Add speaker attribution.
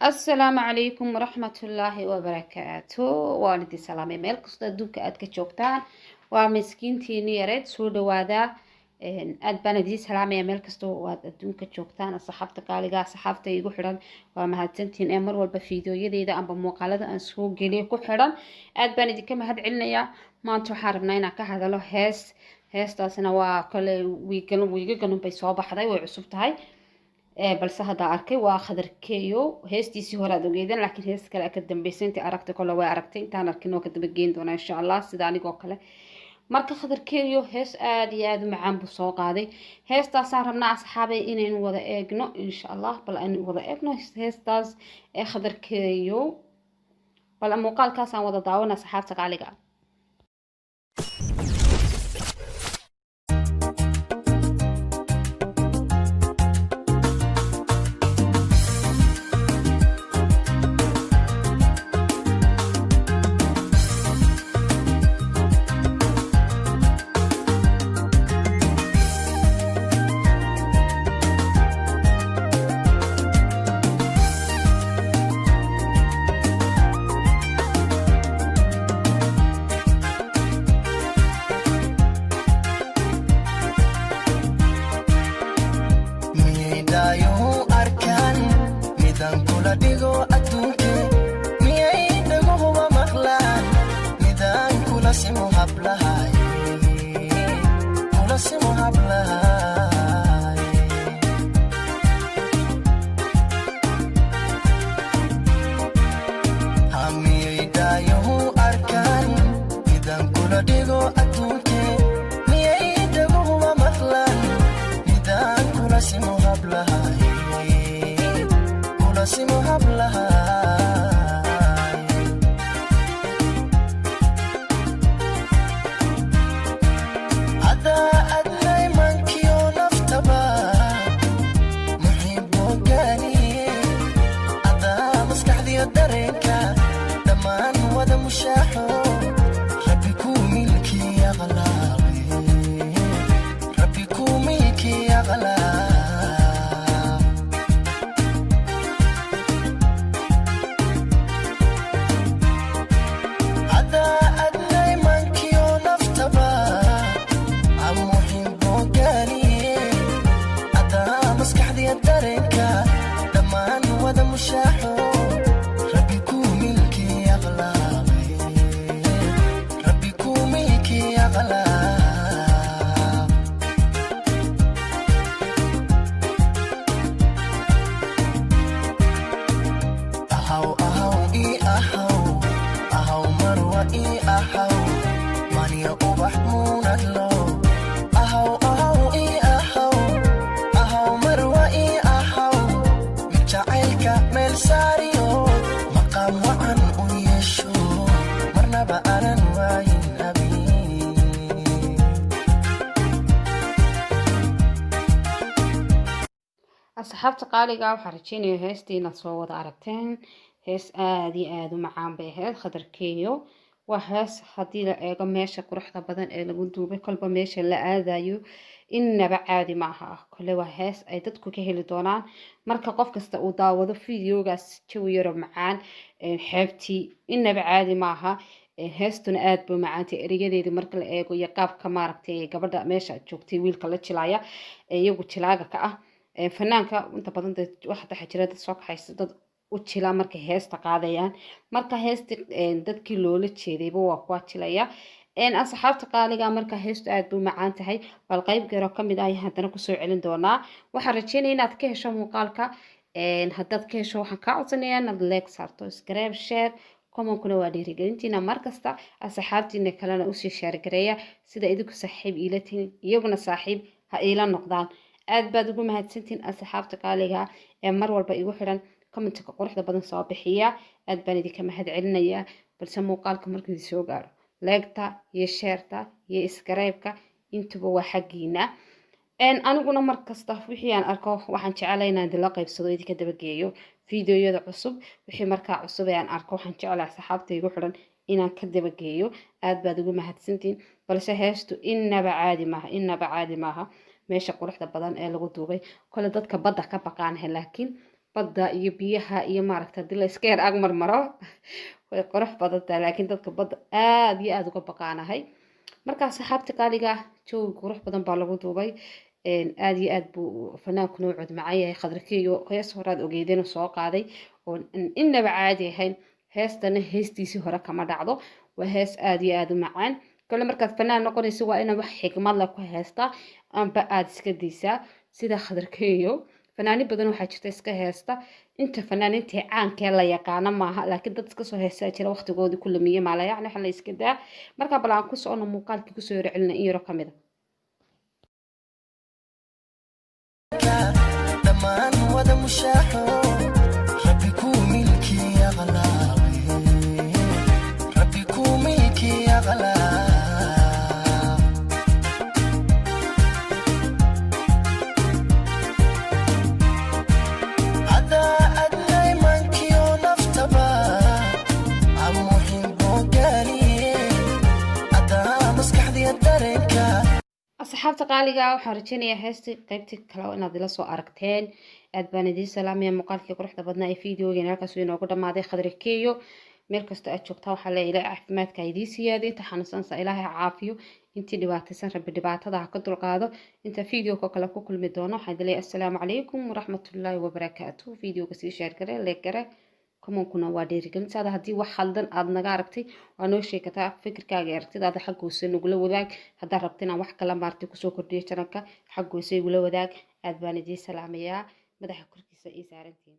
Speaker 1: السلام عليكم ورحمة الله وبركاته. والدي سلامي ميل قصة دوك أدك جوكتان ومسكينتيني يريد سود وادا أد بندي سلامي ميل قصة واد دوك جوكتان الصحافة قالقا صحافة يقو حران ومهاتنتين أمر والبفيديو يديدا أم بموقالة أنسو قلي يقو حران أد بندي كما هاد علنيا ما انتو حاربناينا كهذا له هيس تاسنا وكل ويقنو بيصوابة حداي وعصوبتهاي balse hadda arkay waa khadarkeeyo heestiisii hore aad ogeydeen laakiin hees kale ka dambeysay intii aragtay kole way aragtay intaan arkin oo ka daba geyn doona insha Allah sida anigoo kale marka khadarkeeyo hees aad iyo aad u macaan buu soo qaaday heestaasaan rabnaa asxaabay inaynu wada eegno insha Allah bal aynu wada eegno heestaas ee khadarkeeyo bal muuqaalkaas aan wada daawana asxaabta qaaliga asxaabta qaaliga waxaan rajeynayaa heestiina soo wada aragteen hees aad iyo aad u macaan bay ahayd khadarkeeyo waa hees haddii la eego meesha quruxda badan ee lagu duubay kolba meesha la aadayo innaba caadi maaha kole waa hees ay dadku ka heli doonaan marka qof kasta uu daawado fiidiyogaas jawi yaro macaan xeebtii innaba caadi maaha heestuna aad buu macaantay eriyadeedii marka la eego iyo qaabka maaragtay gabadha meesha joogtay wiilka la jilaya iyagu jilaaga ka ah fanaanka inta badan waxa jira dad soo kaxaysa dad u jila markay heesta qaadayaan marka heesta dadkii loola jeedayba waa kuwa jilaya asxaabta qaaliga marka heestu aad buu macaan tahay bal qayb gaaro kamid ah haddana kusoo celin doonaa waxaan rajeynayaa inaad ka hesho muuqaalka haddaad ka hesho waxaan kaa codsanayaa inaad like saarto subscribe share comment-kuna waa dhiirigelintiina markasta asxaabtiina kalena usii share gareeya sida idinku saaxiib iila tihiin iyaguna saaxiib ha iila noqdaan aad baad ugu mahadsantiin asxaabta qaaliga ee mar walba igu xiran commentka quruxda badan soo bixiya aad baan idinka mahad celinayaa balse muuqaalka markii soo gaaro like-ta iyo share-ta iyo subscribe-ka intuba waa xaqiina aniguna markasta wixii aan arko waxaan jecelahay inaan idinla qaybsado idinka dabageeyo fiidiyoyada cusub wixii markaa cusub ee aan arko waxaan jecelahay asxaabta igu xiran inaan ka dabageeyo aad baad ugu mahadsantiin balse heestu innaba caadi maaha meesha quruxda badan ee lagu duubay kole dadka badda ka baqaanahay laakiin badda iyo biyaha iyo maaragta hadii la iska yar agmar maro way qurux badan tahay laakiin dadka badda aad iyo aad uga baqaanahay markaa saxaabta qaaliga jooga qurux badan baa lagu duubay aad iyo aad buu fanaanku noo cod macaan yahay khadrakeeyo hees horaad ogeydeen soo qaaday oo innaba caadi ahayn heestana heestiisii hore kama dhacdo waa hees aad iyo aad u macaan kale markaad fanaan noqonayso waa inaad wax xigmad leh ku heestaa amba aad iska daysaa sida khadrakeeyo fanaani badan waxaa jirta iska heesta inta fanaanintii caankee la yaqaano maaha laakiin dad iska soo heestaa jira waqtigoodii ku lumiye maala yacni waxa la iska daa markaa bal aan ku socono muuqaalkii kusoo yaro celina in yaro ka mid a
Speaker 2: dhammaan wada mushaaxo rabbi kuu milki aqlaabi rabbi kuu milki aqlaabi
Speaker 1: asxaabta qaaliga waxaan rajeynayaa heestii qaybtii kale inaad ila soo aragteen aad baan idiin salaamaya muuqaalkii quruxda badnaa ee fiideogeena halkaas uu inoogu dhammaaday khadrakeeyo meel kasta aad joogtaa waxaa leeyahay ilaahay caafimaadka idiin siyaadiyo inta xanuunsansa ilaahay caafiyo intii dhibaataysan rabbi dhibaatada ha ka dulqaado inta fiideoga kale ku kulmi doono waxaan idin leeyahay assalaamu calaykum waraxmatullaahi wabarakaatuh fiideoga sii sheer gare leeg gare كمان واديري قلت هذا هدي واحد أدنى قاربتي وأنا شيء كتاب فكر كاجرتي هذا حق وسن وقولوا ذاك هذا ربطنا واحد كلام بارتي كسو كردي شركة حق وسي وقولوا ذاك أدبان دي سلامية مدح كركي سئي سارنتين